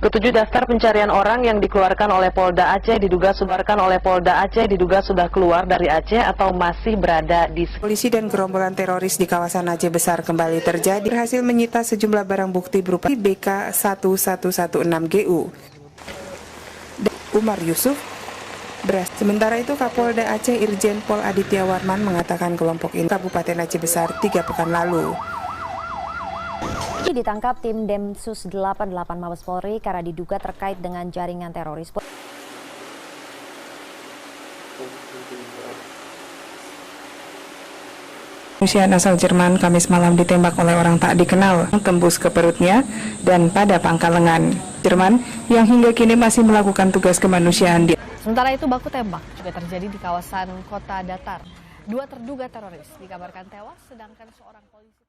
Ketujuh daftar pencarian orang yang dikeluarkan oleh Polda Aceh diduga sudah keluar dari Aceh atau masih berada di... Polisi dan gerombolan teroris di kawasan Aceh Besar kembali terjadi, berhasil menyita sejumlah barang bukti berupa BK 1116GU. Umar Yusuf, Beras. Sementara itu Kapolda Aceh Irjen Pol Aditya Warman mengatakan kelompok ini Kabupaten Aceh Besar 3 pekan lalu. Ditangkap tim Densus 88 Mabes Polri karena diduga terkait dengan jaringan teroris. Manusia asal Jerman Kamis malam ditembak oleh orang tak dikenal, tembus ke perutnya dan pada pangkal lengan. Jerman yang hingga kini masih melakukan tugas kemanusiaan di... Sementara itu baku tembak juga terjadi di kawasan Kota Datar. 2 terduga teroris dikabarkan tewas, sedangkan seorang polisi...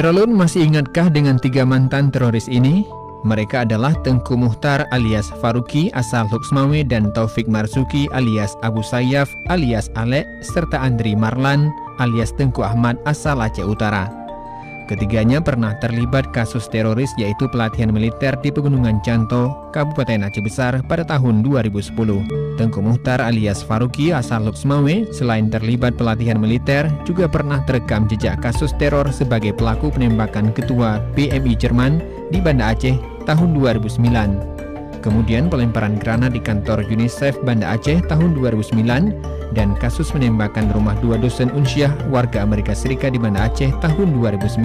Dralun masih ingatkah dengan 3 mantan teroris ini? Mereka adalah Tengku Muhtar alias Faruqi asal Luxmawe dan Taufik Marzuki alias Abu Sayyaf alias Alek serta Andri Marlan alias Tengku Ahmad asal Aceh Utara. Ketiganya pernah terlibat kasus teroris yaitu pelatihan militer di Pegunungan Canto, Kabupaten Aceh Besar pada tahun 2010. Tengku Muhtar alias Faruqi asal Luxmawe selain terlibat pelatihan militer juga pernah terekam jejak kasus teror sebagai pelaku penembakan ketua PMI Jerman di Banda Aceh tahun 2009. Kemudian pelemparan granat di kantor UNICEF Banda Aceh tahun 2009 dan kasus penembakan rumah 2 dosen unsyah warga Amerika Serikat di Banda Aceh tahun 2009.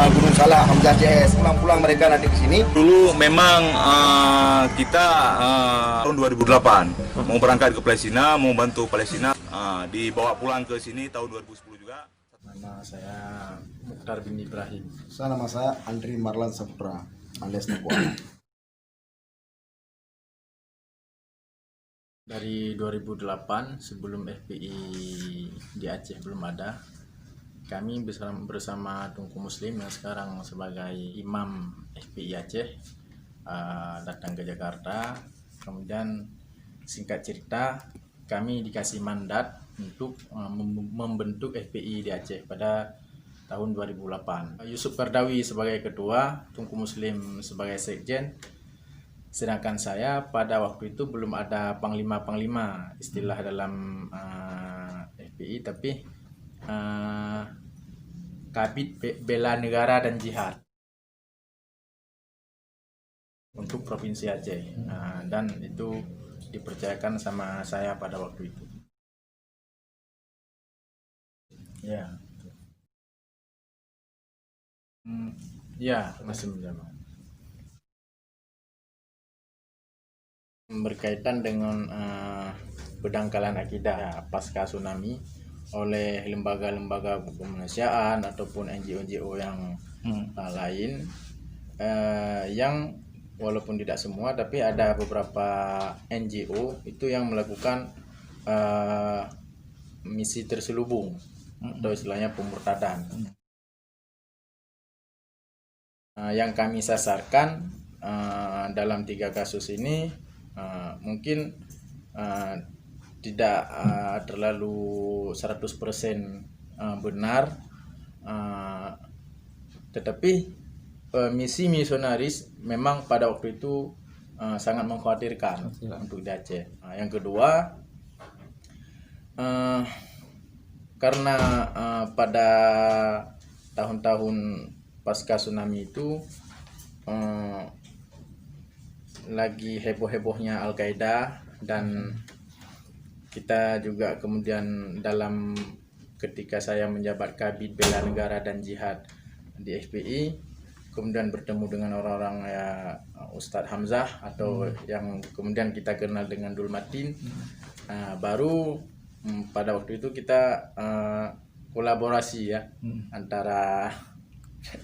Gunung Salak, Hamzah CS, pulang-pulang mereka nanti ke sini. Dulu memang kita tahun 2008 mau berangkat ke Palestina, mau bantu Palestina, dibawa pulang ke sini tahun 2010 juga. Nama saya Mukhtar bin Ibrahim. Nama saya Andri Marlan Saputra alias Nepua. Dari 2008 sebelum FPI di Aceh belum ada, kami bersama Tengku Muslim yang sekarang sebagai imam FPI Aceh datang ke Jakarta. Kemudian singkat cerita kami dikasih mandat untuk membentuk FPI di Aceh pada tahun 2008. Yusuf Kardawi sebagai ketua, Tengku Muslim sebagai sekjen. Sedangkan saya pada waktu itu belum ada panglima-panglima istilah dalam FPI, tapi Kabid Bela Negara dan Jihad untuk Provinsi Aceh, dan itu dipercayakan sama saya pada waktu itu. Ya, ya masih menjabat. Berkaitan dengan pendangkalan akidah pasca tsunami oleh lembaga-lembaga kemanusiaan ataupun NGO-NGO yang lain, yang walaupun tidak semua tapi ada beberapa NGO itu yang melakukan misi terselubung atau istilahnya pemurtadan. Yang kami sasarkan dalam 3 kasus ini mungkin tidak terlalu 100% benar, tetapi misi misionaris memang pada waktu itu sangat mengkhawatirkan untuk di Aceh. Yang kedua, karena pada tahun-tahun pasca tsunami itu lagi heboh-hebohnya Al-Qaeda, dan kita juga kemudian dalam ketika saya menjabat Kabid Bela Negara dan Jihad di FPI, kemudian bertemu dengan orang-orang ya Ustadz Hamzah atau yang kemudian kita kenal dengan Dul Matin, baru pada waktu itu kita kolaborasi ya antara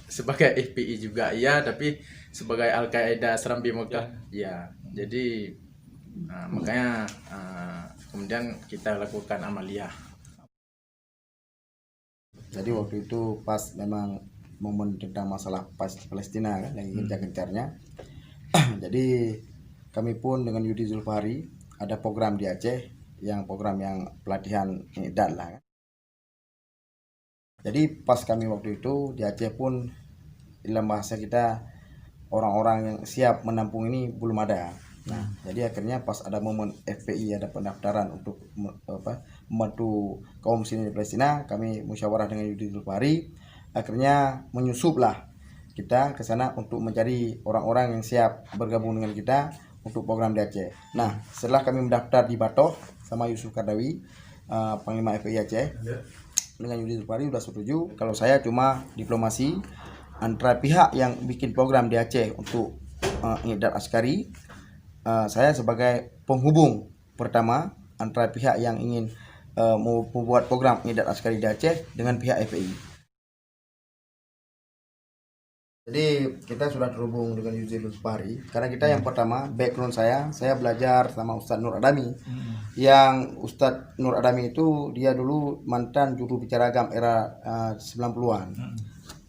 sebagai FPI juga ya, tapi sebagai Al-Qaeda Serambi Mekah ya. Jadi makanya kemudian kita lakukan amaliyah. Jadi waktu itu pas memang momen tentang masalah Palestina kan, lagi gencar-gencarnya. Jadi kami pun dengan Yudi Zulfahri ada program di Aceh, yang program yang pelatihan idat lah kan. Jadi pas kami waktu itu di Aceh pun, dalam bahasa kita, orang-orang yang siap menampung ini belum ada. Nah, jadi akhirnya pas ada momen FPI, ada pendaftaran untuk membantu kaum muslimin di Palestina, kami musyawarah dengan Yudi Zulfahri, akhirnya menyusuplah kita ke sana untuk mencari orang-orang yang siap bergabung dengan kita untuk program di Aceh. Nah, setelah kami mendaftar di Batoh sama Yusuf Kardawi, Panglima FPI Aceh, dengan Yudi Zulfahri sudah setuju kalau saya cuma diplomasi antara pihak yang bikin program di Aceh untuk idat askari. Saya sebagai penghubung pertama antara pihak yang ingin membuat program idat askari di Aceh dengan pihak FPI. Jadi kita sudah terhubung dengan Yudi Zulfahri karena kita yang pertama, background saya belajar sama Ustadz Nur Adami. Yang Ustadz Nur Adami itu dia dulu mantan juru bicara GAM era 90-an.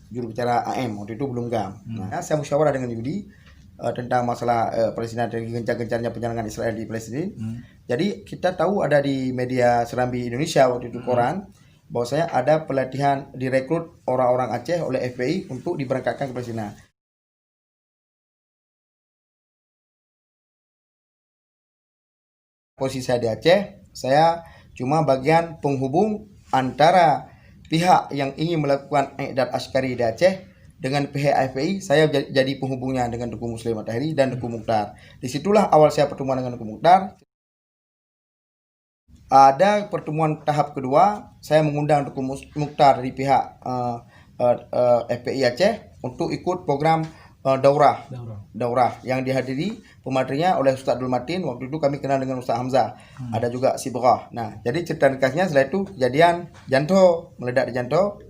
Juru bicara AM, waktu itu belum GAM. Nah, saya musyawarah dengan Yudi tentang masalah Palestina dan gencar-gencarnya penyerangan Israel di Palestina. Jadi kita tahu ada di media Serambi Indonesia waktu itu, koran, bahwasanya ada pelatihan direkrut orang-orang Aceh oleh FPI untuk diberangkatkan ke Palestina. Posisi saya di Aceh, saya cuma bagian penghubung antara pihak yang ingin melakukan idat askari di Aceh dengan pihak FPI. Saya jadi penghubungnya dengan Duku Muslim Matahari dan Duku Mukhtar. Disitulah awal saya pertemuan dengan Duku Mukhtar. Ada pertemuan tahap kedua, saya mengundang Duku Mukhtar dari pihak FPI Aceh untuk ikut program daurah yang dihadiri pematerinya oleh Ustaz Abdul Matin. Waktu itu kami kenal dengan Ustaz Hamzah. Ada juga Sibrah. Nah, jadi cerita ringkasnya setelah itu kejadian Janto, meledak di Janto.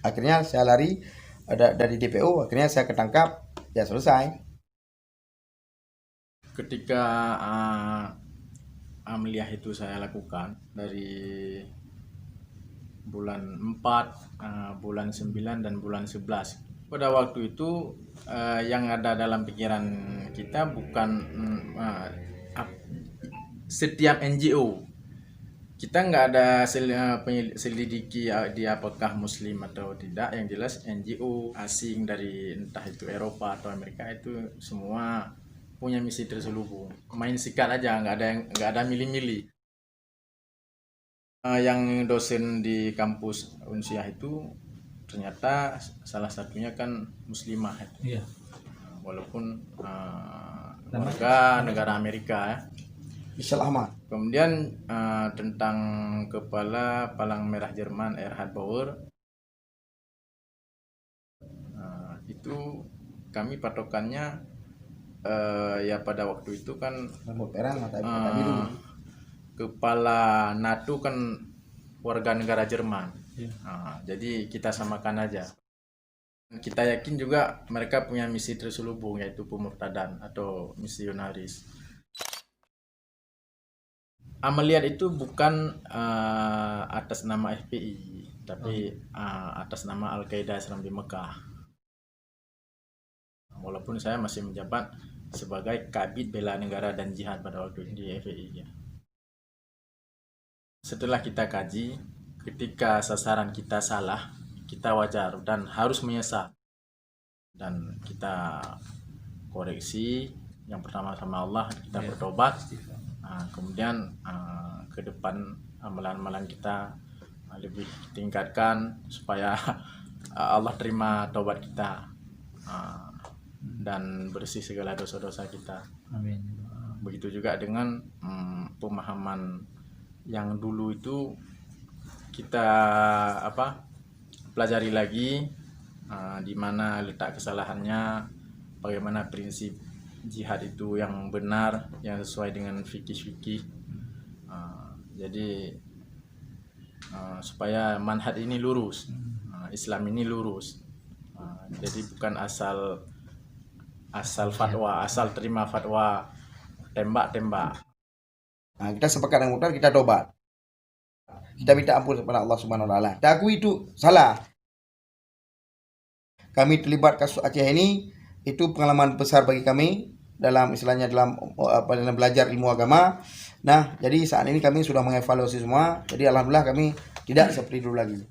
Akhirnya saya lari dari DPO, akhirnya saya ketangkap, ya selesai. Ketika amaliyah itu saya lakukan dari bulan 4, bulan 9 dan bulan 11. Pada waktu itu yang ada dalam pikiran kita bukan setiap NGO. Kita nggak ada selidiki dia apakah muslim atau tidak. Yang jelas NGO asing dari entah itu Eropa atau Amerika itu semua punya misi terselubung. Main sikat aja, nggak ada milih-milih. Yang dosen di kampus Unsiah itu ternyata salah satunya kan muslimah. Iya. Walaupun warga negara Amerika ya. Michelle Ahmad. Kemudian tentang Kepala Palang Merah Jerman Erhard Bauer, itu kami patokannya ya pada waktu itu kan Kepala NATO kan warga negara Jerman. Jadi kita samakan aja. Kita yakin juga mereka punya misi terselubung, yaitu pemurtadan atau misionaris. Amaliyat itu bukan atas nama FPI, tapi atas nama Al-Qaeda Serambi Mekah. Walaupun saya masih menjabat sebagai Kabid Bela Negara dan Jihad pada waktu itu di FPI. Ya. Setelah kita kaji, ketika sasaran kita salah, kita wajar dan harus menyesal. Dan kita koreksi, yang pertama sama Allah, kita bertobat. Kemudian ke depan amalan-amalan kita lebih tingkatkan supaya Allah terima taubat kita dan bersih segala dosa-dosa kita. Amin. Begitu juga dengan pemahaman yang dulu itu kita pelajari lagi di mana letak kesalahannya, bagaimana prinsip jihad itu yang benar, yang sesuai dengan fikih-fikih. Jadi supaya manhaj ini lurus, Islam ini lurus. Jadi bukan asal fatwa, asal terima fatwa tembak-tembak. Nah, kita sepakat dengan Mukhtar, kita tobat. Kita minta ampun kepada Allah Subhanahu wa taala. Kita akui itu salah. Kami terlibat kasus Aceh ini, itu pengalaman besar bagi kami dalam istilahnya dalam belajar ilmu agama. Nah, jadi saat ini kami sudah mengevaluasi semua. Jadi alhamdulillah kami tidak seperti dulu lagi.